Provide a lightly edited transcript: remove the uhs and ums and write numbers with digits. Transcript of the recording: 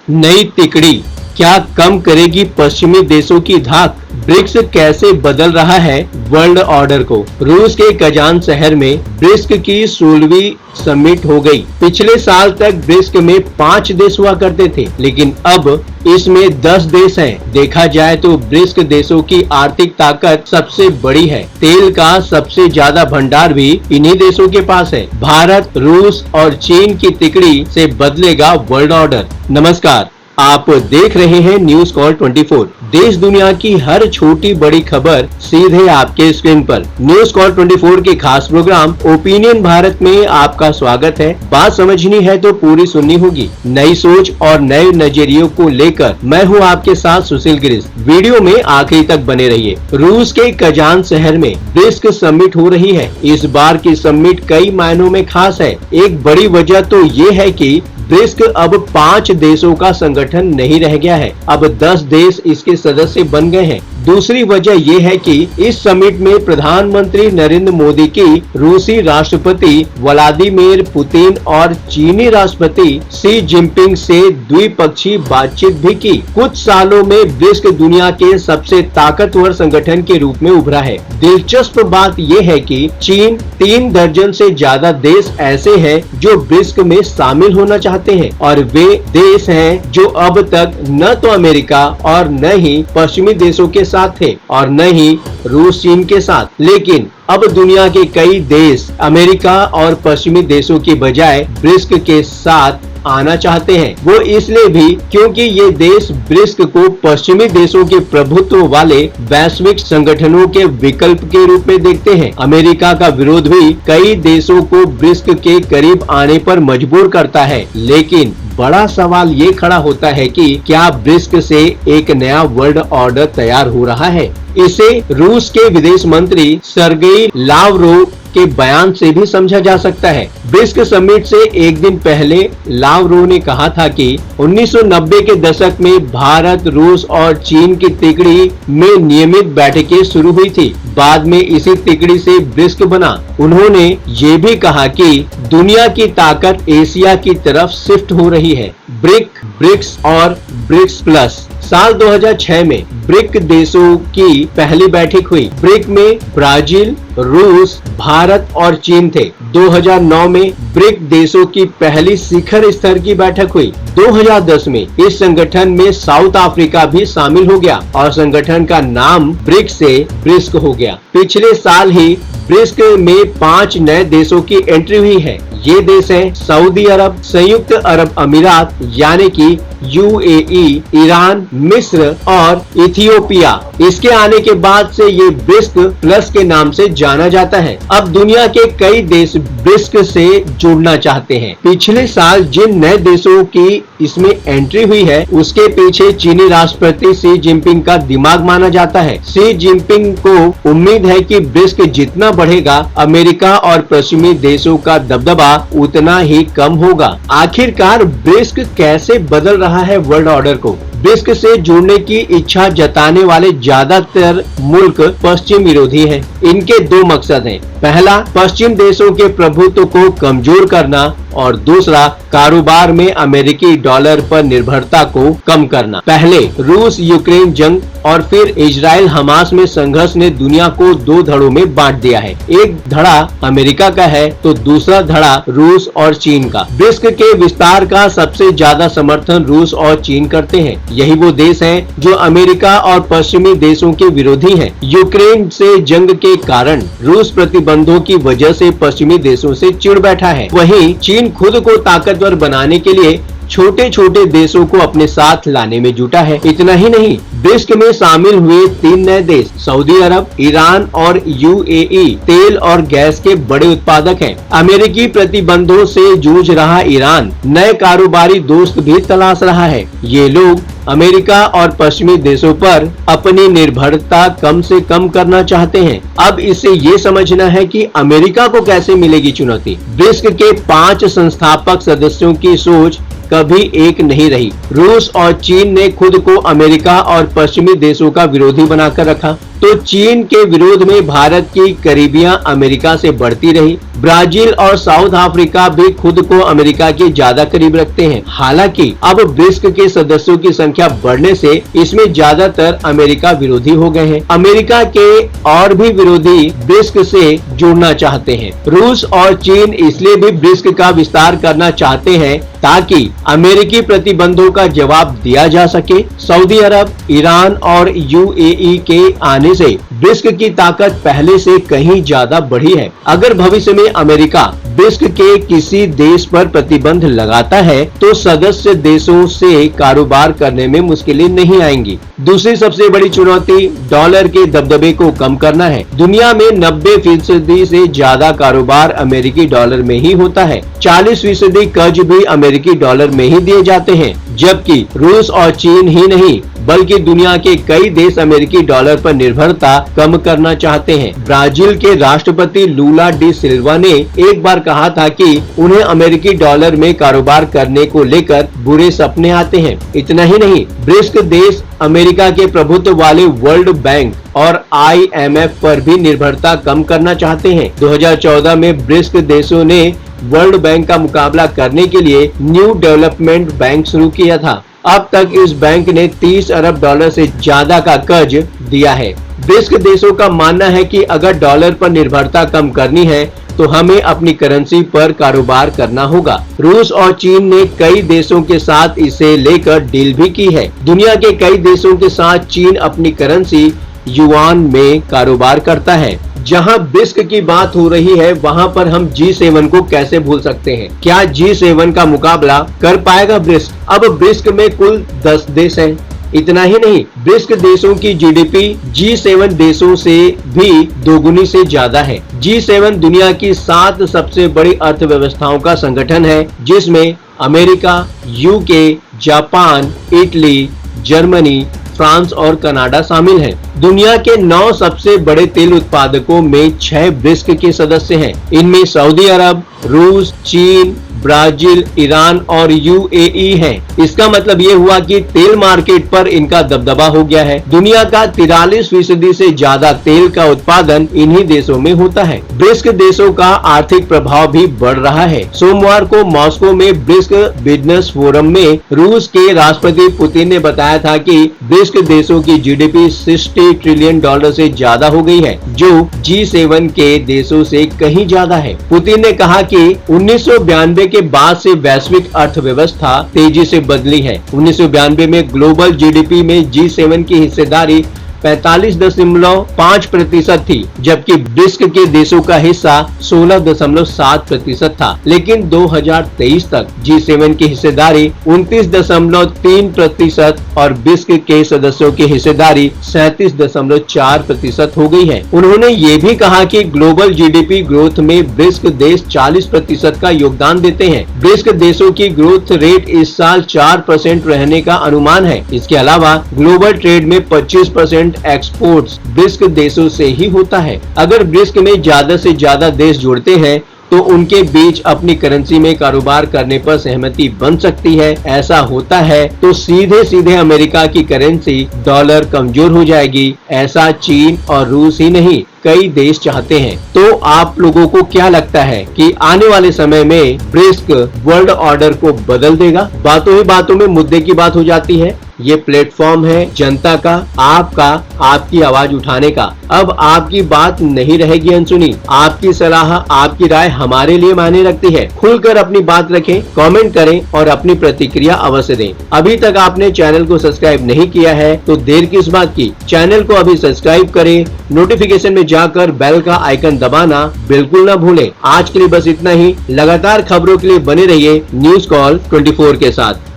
नई तिकड़ी क्या कम करेगी पश्चिमी देशों की धाक? ब्रिक्स कैसे बदल रहा है वर्ल्ड ऑर्डर को? रूस के कजान शहर में ब्रिक्स की 16वीं समिट हो गई। पिछले साल तक ब्रिक्स में 5 देश हुआ करते थे, लेकिन अब इसमें 10 देश हैं। देखा जाए तो ब्रिक्स देशों की आर्थिक ताकत सबसे बड़ी है। तेल का सबसे ज्यादा भंडार भी इन्हीं देशों के पास है। भारत, रूस और चीन की तिकड़ी से बदलेगा वर्ल्ड ऑर्डर। नमस्कार, आप देख रहे हैं न्यूज कॉल 24। देश दुनिया की हर छोटी बड़ी खबर सीधे आपके स्क्रीन पर। न्यूज कॉल 24 के खास प्रोग्राम ओपिनियन भारत में आपका स्वागत है। बात समझनी है तो पूरी सुननी होगी। नई सोच और नए नजरियों को लेकर मैं हूं आपके साथ सुशील गिरीश। वीडियो में आखिरी तक बने रहिए। रूस के कजान शहर में ब्रिक्स समिट हो रही है। इस बार की समिट कई मायनों में खास है। एक बड़ी वजह तो ये है कि ब्रिक्स अब 5 देशों का संगठन नहीं रह गया है, अब 10 देश इसके सदस्य बन गए हैं। दूसरी वजह ये है कि इस समिट में प्रधानमंत्री नरेंद्र मोदी की रूसी राष्ट्रपति व्लादिमीर पुतिन और चीनी राष्ट्रपति शी जिनपिंग से द्विपक्षीय बातचीत भी की। कुछ सालों में ब्रिक्स दुनिया के सबसे ताकतवर संगठन के रूप में उभरा है। दिलचस्प बात यह है कि चीन 3 दर्जन से ज्यादा देश ऐसे हैं जो ब्रिक्स में शामिल होना चाहते हैं, और वे देश हैं जो अब तक न तो अमेरिका और न ही पश्चिमी देशों के साथ थे और न ही रूस चीन के साथ। लेकिन अब दुनिया के कई देश अमेरिका और पश्चिमी देशों की बजाय ब्रिक्स के साथ आना चाहते हैं। वो इसलिए भी क्योंकि ये देश ब्रिक्स को पश्चिमी देशों के प्रभुत्व वाले वैश्विक संगठनों के विकल्प के रूप में देखते हैं। अमेरिका का विरोध भी कई देशों को ब्रिक्स के करीब आने पर मजबूर करता है। लेकिन बड़ा सवाल ये खड़ा होता है कि क्या ब्रिक्स से एक नया वर्ल्ड ऑर्डर तैयार हो रहा है? इसे रूस के विदेश मंत्री सर्गेई लावरोव के बयान से भी समझा जा सकता है। ब्रिक्स समिट से एक दिन पहले लावरोव ने कहा था कि 1990 के दशक में भारत, रूस और चीन की तिकड़ी में नियमित बैठकें शुरू हुई थी। बाद में इसी तिकड़ी से ब्रिक्स बना। उन्होंने ये भी कहा कि दुनिया की ताकत एशिया की तरफ शिफ्ट हो रही है। ब्रिक्स और ब्रिक्स प्लस। साल 2006 में ब्रिक देशों की पहली बैठक हुई। ब्रिक में ब्राजील, रूस, भारत और चीन थे। 2009 में ब्रिक देशों की पहली शिखर स्तर की बैठक हुई। 2010 में इस संगठन में साउथ अफ्रीका भी शामिल हो गया और संगठन का नाम ब्रिक्स से ब्रिक्स हो गया। पिछले साल ही ब्रिक्स में 5 नए देशों की एंट्री हुई है। ये देश हैं सऊदी अरब, संयुक्त अरब अमीरात यानी कि UAE, ईरान, मिस्र और इथियोपिया। इसके आने के बाद से ये ब्रिक्स प्लस के नाम से जाना जाता है। अब दुनिया के कई देश ब्रिक्स से जुड़ना चाहते हैं। पिछले साल जिन नए देशों की इसमें एंट्री हुई है उसके पीछे चीनी राष्ट्रपति शी जिनपिंग का दिमाग माना जाता है। शी जिनपिंग को उम्मीद है कि ब्रिक्स जितना बढ़ेगा अमेरिका और पश्चिमी देशों का दबदबा उतना ही कम होगा। आखिरकार ब्रिक्स कैसे बदल रहा है वर्ल्ड ऑर्डर को? ब्रिक्स से जुड़ने की इच्छा जताने वाले ज्यादातर मुल्क पश्चिम विरोधी हैं। इनके 2 मकसद हैं। पहला, पश्चिम देशों के प्रभुत्व को कमजोर करना और दूसरा, कारोबार में अमेरिकी डॉलर पर निर्भरता को कम करना। पहले रूस यूक्रेन जंग और फिर इजराइल हमास में संघर्ष ने दुनिया को 2 धड़ों में बांट दिया है। एक धड़ा अमेरिका का है तो दूसरा धड़ा रूस और चीन का। ब्रिक्स के विस्तार का सबसे ज्यादा समर्थन रूस और चीन करते हैं। यही वो देश हैं जो अमेरिका और पश्चिमी देशों के विरोधी हैं। यूक्रेन से जंग के कारण रूस प्रतिबंधों की वजह से पश्चिमी देशों से चिढ़ बैठा है। वहीं चीन खुद को ताकतवर बनाने के लिए छोटे छोटे देशों को अपने साथ लाने में जुटा है। इतना ही नहीं, ब्रिक्स में शामिल हुए 3 नए देश सऊदी अरब, ईरान और UAE तेल और गैस के बड़े उत्पादक हैं। अमेरिकी प्रतिबंधों से जूझ रहा ईरान नए कारोबारी दोस्त भी तलाश रहा है। ये लोग अमेरिका और पश्चिमी देशों पर अपनी निर्भरता कम से कम करना चाहते हैं। अब इसे ये समझना है कि अमेरिका को कैसे मिलेगी चुनौती। ब्रिक्स के 5 संस्थापक सदस्यों की सोच कभी एक नहीं रही। रूस और चीन ने खुद को अमेरिका और पश्चिमी देशों का विरोधी बनाकर रखा, तो चीन के विरोध में भारत की करीबियां अमेरिका से बढ़ती रही। ब्राजील और साउथ अफ्रीका भी खुद को अमेरिका के ज्यादा करीब रखते हैं। हालांकि अब ब्रिक्स के सदस्यों की संख्या बढ़ने से इसमें ज्यादातर अमेरिका विरोधी हो गए हैं। अमेरिका के और भी विरोधी ब्रिक्स से जुड़ना चाहते हैं। रूस और चीन इसलिए भी ब्रिक्स का विस्तार करना चाहते हैं ताकि अमेरिकी प्रतिबंधों का जवाब दिया जा सके। सऊदी अरब, ईरान और यूएई के आने से ब्रिक्स की ताकत पहले से कहीं ज्यादा बढ़ी है। अगर भविष्य में अमेरिका ब्रिक्स के किसी देश पर प्रतिबंध लगाता है तो सदस्य देशों से कारोबार करने में मुश्किलें नहीं आएंगी। दूसरी सबसे बड़ी चुनौती डॉलर के दबदबे को कम करना है। दुनिया में 90% से ज्यादा कारोबार अमेरिकी डॉलर में ही होता है। 40% कर्ज भी अमेरिकी डॉलर में ही दिए जाते हैं, जबकि रूस और चीन ही नहीं बल्कि दुनिया के कई देश अमेरिकी डॉलर पर निर्भरता कम करना चाहते हैं। ब्राजील के राष्ट्रपति लूला डी सिल्वा ने एक बार कहा था कि उन्हें अमेरिकी डॉलर में कारोबार करने को लेकर बुरे सपने आते हैं। इतना ही नहीं, ब्रिक्स देश अमेरिका के प्रभुत्व वाले वर्ल्ड बैंक और IMF पर भी निर्भरता कम करना चाहते हैं। 2014 में ब्रिक्स देशों ने वर्ल्ड बैंक का मुकाबला करने के लिए न्यू डेवलपमेंट बैंक शुरू किया था। अब तक इस बैंक ने 30 अरब डॉलर से ज्यादा का कर्ज दिया है। ब्रिक्स देशों का मानना है कि अगर डॉलर पर निर्भरता कम करनी है तो हमें अपनी करेंसी पर कारोबार करना होगा। रूस और चीन ने कई देशों के साथ इसे लेकर डील भी की है। दुनिया के कई देशों के साथ चीन अपनी करेंसी युआन में कारोबार करता है। जहां ब्रिक्स की बात हो रही है वहां पर हम G7 को कैसे भूल सकते हैं। क्या G7 का मुकाबला कर पाएगा ब्रिक्स? अब ब्रिक्स में कुल 10 देश हैं। इतना ही नहीं, ब्रिक्स देशों की GDP G7 देशों से भी दोगुनी से ज्यादा है। G7 दुनिया की 7 सबसे बड़ी अर्थव्यवस्थाओं का संगठन है, जिसमें America, UK, Japan, Italy, Germany, France और कनाडा शामिल हैं। दुनिया के 9 सबसे बड़े तेल उत्पादकों में 6 ब्रिक्स के सदस्य हैं। इनमें सऊदी अरब, रूस, चीन, ब्राजील, ईरान और UAE हैं। इसका मतलब ये हुआ कि तेल मार्केट पर इनका दबदबा हो गया है। दुनिया का 43% से ज्यादा तेल का उत्पादन इन्हीं देशों में होता है। ब्रिक्स देशों का आर्थिक प्रभाव भी बढ़ रहा है। सोमवार को मॉस्को में ब्रिक्स बिजनेस फोरम में रूस के राष्ट्रपति पुतिन ने बताया था कि ब्रिक्स देशों की GDP $60 ट्रिलियन से ज्यादा हो गई है, जो G7 के देशों से कहीं ज्यादा है। पुतिन ने कहा कि 1992 के बाद से वैश्विक अर्थव्यवस्था तेजी से बदली है। 1992 में ग्लोबल GDP में G7 की हिस्सेदारी 45.5% थी, जबकि ब्रिक्स के देशों का हिस्सा 16.7% था। लेकिन 2023 तक G7 की हिस्सेदारी 29.3% और ब्रिक्स के सदस्यों की हिस्सेदारी 37.4% हो गई है। उन्होंने ये भी कहा कि ग्लोबल GDP ग्रोथ में ब्रिक्स देश 40% का योगदान देते हैं। ब्रिक्स देशों की ग्रोथ रेट इस साल 4% रहने का अनुमान है। इसके अलावा ग्लोबल ट्रेड में 25% एक्सपोर्ट्स ब्रिक्स देशों से ही होता है। अगर ब्रिक्स में ज्यादा से ज्यादा देश जुड़ते हैं तो उनके बीच अपनी करेंसी में कारोबार करने पर सहमति बन सकती है। ऐसा होता है तो सीधे सीधे अमेरिका की करेंसी डॉलर कमजोर हो जाएगी। ऐसा चीन और रूस ही नहीं कई देश चाहते हैं। तो आप लोगों को क्या लगता है कि आने वाले समय में ब्रिक्स वर्ल्ड ऑर्डर को बदल देगा? बातों ही बातों में मुद्दे की बात हो जाती है। ये प्लेटफॉर्म है जनता का, आपका, आपकी आवाज उठाने का। अब आपकी बात नहीं रहेगी अनसुनी। आपकी सलाह, आपकी राय हमारे लिए मायने रखती है। खुलकर अपनी बात रखें, कमेंट करें और अपनी प्रतिक्रिया अवश्य दें। अभी तक आपने चैनल को सब्सक्राइब नहीं किया है तो देर किस बात की? चैनल को अभी सब्सक्राइब करें। नोटिफिकेशन में जाकर बेल का आइकन दबाना बिल्कुल न भूलें। आज के लिए बस इतना ही। लगातार खबरों के लिए बने रहिए न्यूज़ कॉल 24 के साथ।